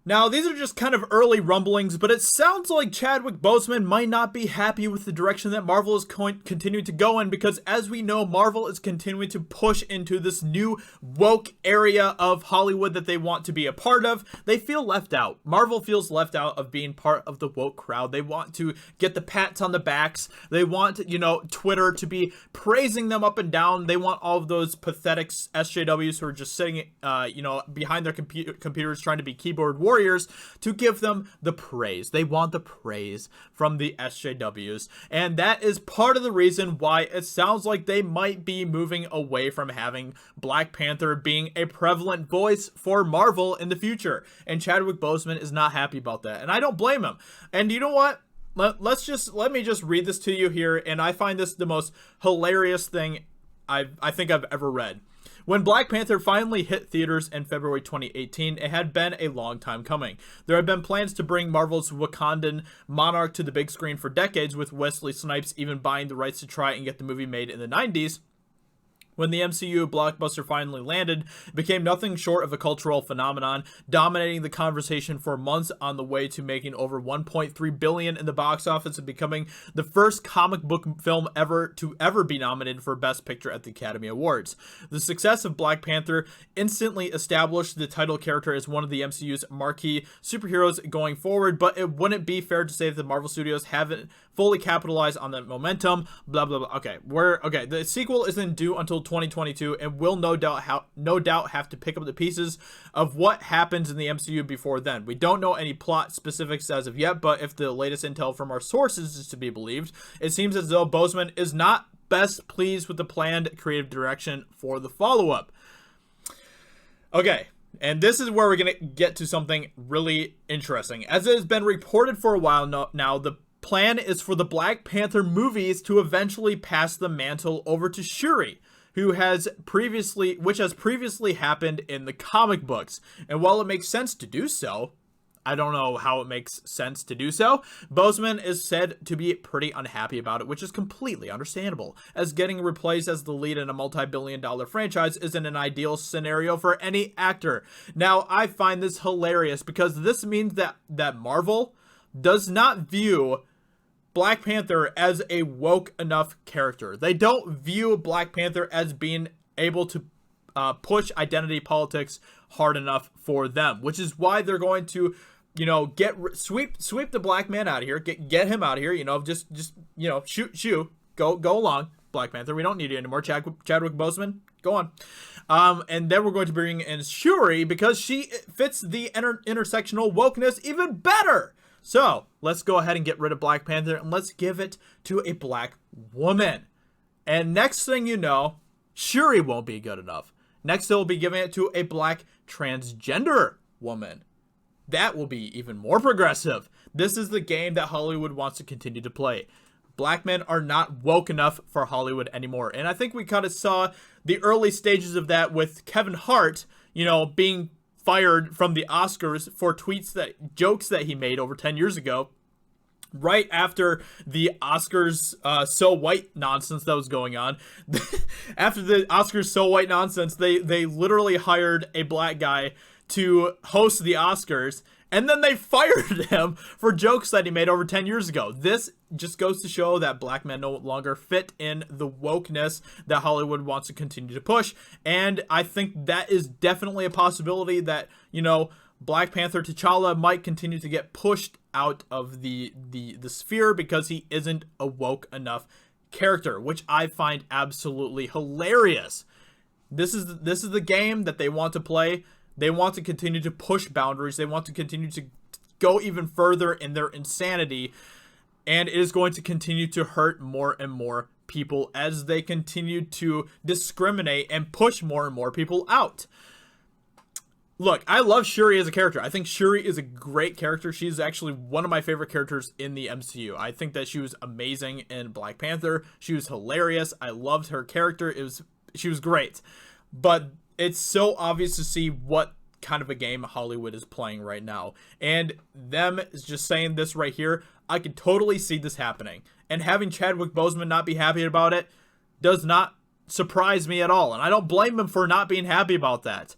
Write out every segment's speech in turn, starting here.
Now, these are just kind of early rumblings, but it sounds like Chadwick Boseman might not be happy with the direction that Marvel is continuing to go in, because as we know, Marvel is continuing to push into this new woke area of Hollywood that they want to be a part of. They feel left out. Marvel feels left out of being part of the woke crowd. They want to get the pats on the backs. They want, Twitter to be praising them up and down. They want all of those pathetic SJWs who are just sitting, behind their computers trying to be keyboard warriors to give them the praise. They want the praise from the SJWs. And that is part of the reason why it sounds like they might be moving away from having Black Panther being a prevalent voice for Marvel in the future. And Chadwick Boseman is not happy about that. And I don't blame him. And you know what? Let me just read this to you here. And I find this the most hilarious thing I think I've ever read. When Black Panther finally hit theaters in February 2018, it had been a long time coming. There had been plans to bring Marvel's Wakandan monarch to the big screen for decades, with Wesley Snipes even buying the rights to try and get the movie made in the 90s. When the MCU blockbuster finally landed, it became nothing short of a cultural phenomenon, dominating the conversation for months on the way to making over $1.3 billion in the box office and becoming the first comic book film ever be nominated for Best Picture at the Academy Awards. The success of Black Panther instantly established the title character as one of the MCU's marquee superheroes going forward, but it wouldn't be fair to say that the Marvel Studios haven't fully capitalized on that momentum. Blah blah blah. Okay, the sequel isn't due until 2022, and will no doubt have to pick up the pieces of what happens in the MCU before then. We don't know any plot specifics as of yet, but if the latest intel from our sources is to be believed, it seems as though Boseman is not best pleased with the planned creative direction for the follow-up. Okay, and this is where we're going to get to something really interesting. As it has been reported for a while now, the plan is for the Black Panther movies to eventually pass the mantle over to Shuri, which has previously happened in the comic books. And while it makes sense to do so, I don't know how it makes sense to do so, Boseman is said to be pretty unhappy about it, which is completely understandable, as getting replaced as the lead in a multi-billion-dollar franchise isn't an ideal scenario for any actor. Now, I find this hilarious because this means that Marvel does not view Black Panther as a woke enough character. They don't view Black Panther as being able to push identity politics hard enough for them, which is why they're going to, sweep the black man out of here, get him out of here, shoot, go along, Black Panther. We don't need you anymore, Chadwick Boseman. Go on. And then we're going to bring in Shuri because she fits the intersectional wokeness even better. So let's go ahead and get rid of Black Panther and let's give it to a black woman. And next thing you know, Shuri won't be good enough. Next, they'll be giving it to a black transgender woman. That will be even more progressive. This is the game that Hollywood wants to continue to play. Black men are not woke enough for Hollywood anymore. And I think we kind of saw the early stages of that with Kevin Hart, being fired from the Oscars for jokes that he made over 10 years ago, right after the Oscars So White nonsense that was going on. After the Oscars So White nonsense, they literally hired a black guy to host the Oscars, and then they fired him for jokes that he made over 10 years ago. This just goes to show that black men no longer fit in the wokeness that Hollywood wants to continue to push. And I think that is definitely a possibility that, Black Panther T'Challa might continue to get pushed out of the sphere because he isn't a woke enough character, which I find absolutely hilarious. This is the game that they want to play. They want to continue to push boundaries. They want to continue to go even further in their insanity. And it is going to continue to hurt more and more people as they continue to discriminate and push more and more people out. Look, I love Shuri as a character. I think Shuri is a great character. She's actually one of my favorite characters in the MCU. I think that she was amazing in Black Panther. She was hilarious. I loved her character. She was great. But it's so obvious to see what kind of a game Hollywood is playing right now. And them is just saying this right here. I could totally see this happening. And having Chadwick Boseman not be happy about it does not surprise me at all. And I don't blame him for not being happy about that.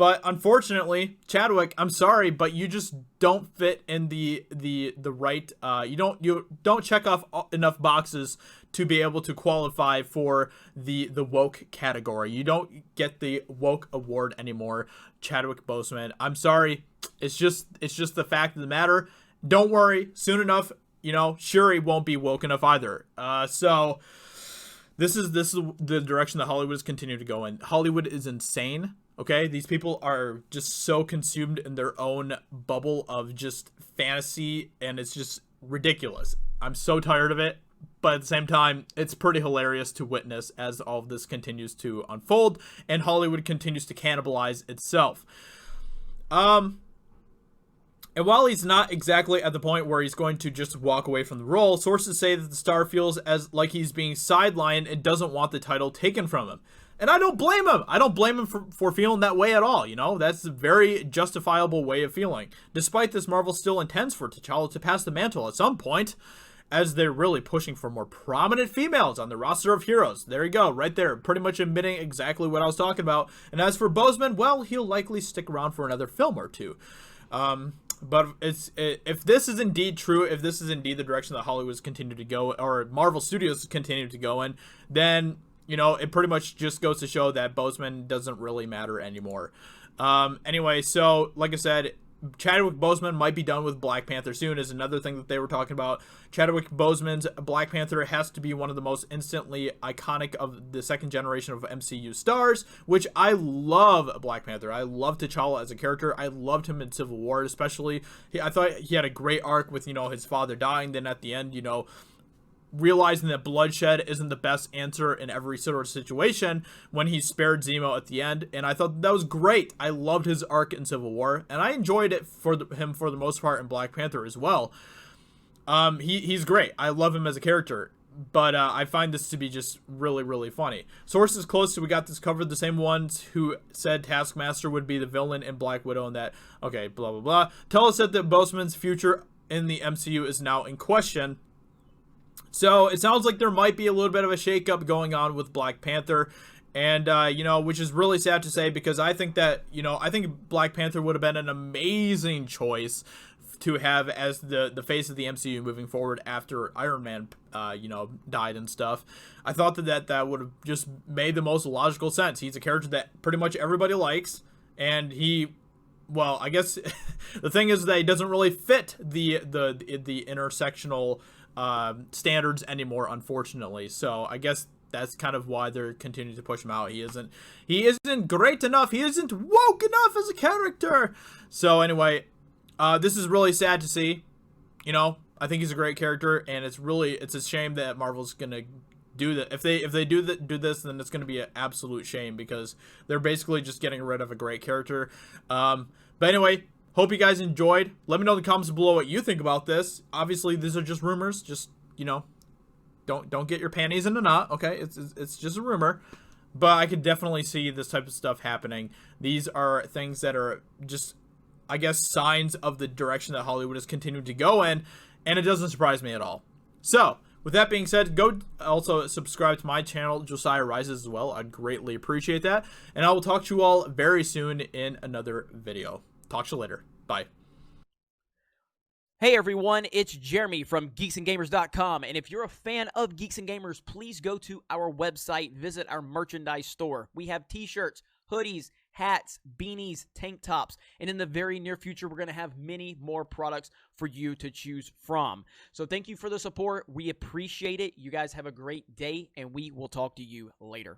But unfortunately, Chadwick, I'm sorry, but you just don't fit in the right. You don't check off enough boxes to be able to qualify for the woke category. You don't get the woke award anymore, Chadwick Boseman. I'm sorry. It's just the fact of the matter. Don't worry. Soon enough, Shuri won't be woke enough either. So this is the direction that Hollywood has continued to go in. Hollywood is insane. Okay, these people are just so consumed in their own bubble of just fantasy, and it's just ridiculous. I'm so tired of it, but at the same time, it's pretty hilarious to witness as all of this continues to unfold, and Hollywood continues to cannibalize itself. And while he's not exactly at the point where he's going to just walk away from the role, sources say that the star feels as like he's being sidelined and doesn't want the title taken from him. And I don't blame him. I don't blame him for feeling that way at all, That's a very justifiable way of feeling. Despite this, Marvel still intends for T'Challa to pass the mantle at some point, as they're really pushing for more prominent females on the roster of heroes. There you go, right there. Pretty much admitting exactly what I was talking about. And as for Boseman, well, he'll likely stick around for another film or two. But if this is indeed true, if this is indeed the direction that Hollywood's continued to go, or Marvel Studios continue to go in, then it pretty much just goes to show that Boseman doesn't really matter anymore. Anyway, so like I said, Chadwick Boseman might be done with Black Panther soon is another thing that they were talking about. Chadwick Boseman's Black Panther has to be one of the most instantly iconic of the second generation of MCU stars, which I love Black Panther. I love T'Challa as a character. I loved him in Civil War, especially. I thought he had a great arc with, his father dying. Then at the end, realizing that bloodshed isn't the best answer in every sort of situation when he spared Zemo at the end, and I thought that was great. I loved his arc in Civil War, and I enjoyed it for him for the most part in Black Panther as well. He's great. I love him as a character, but I find this to be just really, really funny. Sources close to We Got This Covered, the same ones who said Taskmaster would be the villain in Black Widow, and that, okay, blah, blah, blah, tell us that Boseman's future in the MCU is now in question. So it sounds like there might be a little bit of a shakeup going on with Black Panther, and which is really sad to say, because I think that I think Black Panther would have been an amazing choice to have as the face of the MCU moving forward after Iron Man died and stuff. I thought that would have just made the most logical sense. He's a character that pretty much everybody likes, and well, I guess the thing is that he doesn't really fit the intersectional standards anymore, unfortunately. So I guess that's kind of why they're continuing to push him out. He isn't great enough. He isn't woke enough as a character. So anyway, this is really sad to see. I think he's a great character, and it's a shame that Marvel's gonna do that. If they do this, then it's gonna be an absolute shame, because they're basically just getting rid of a great character. But anyway, hope you guys enjoyed. Let me know in the comments below what you think about this. Obviously, these are just rumors. Just, don't get your panties in a knot, okay? It's just a rumor. But I could definitely see this type of stuff happening. These are things that are just, I guess, signs of the direction that Hollywood has continued to go in, and it doesn't surprise me at all. So, with that being said, go also subscribe to my channel, Josiah Rises, as well. I'd greatly appreciate that. And I will talk to you all very soon in another video. Talk to you later. Bye. Hey everyone, it's Jeremy from geeksandgamers.com, and if you're a fan of Geeks and Gamers, please go to our website, visit our merchandise store. We have t-shirts, hoodies, hats, beanies, tank tops, and in the very near future, we're going to have many more products for you to choose from. So thank you for the support. We appreciate it. You guys have a great day, and we will talk to you later.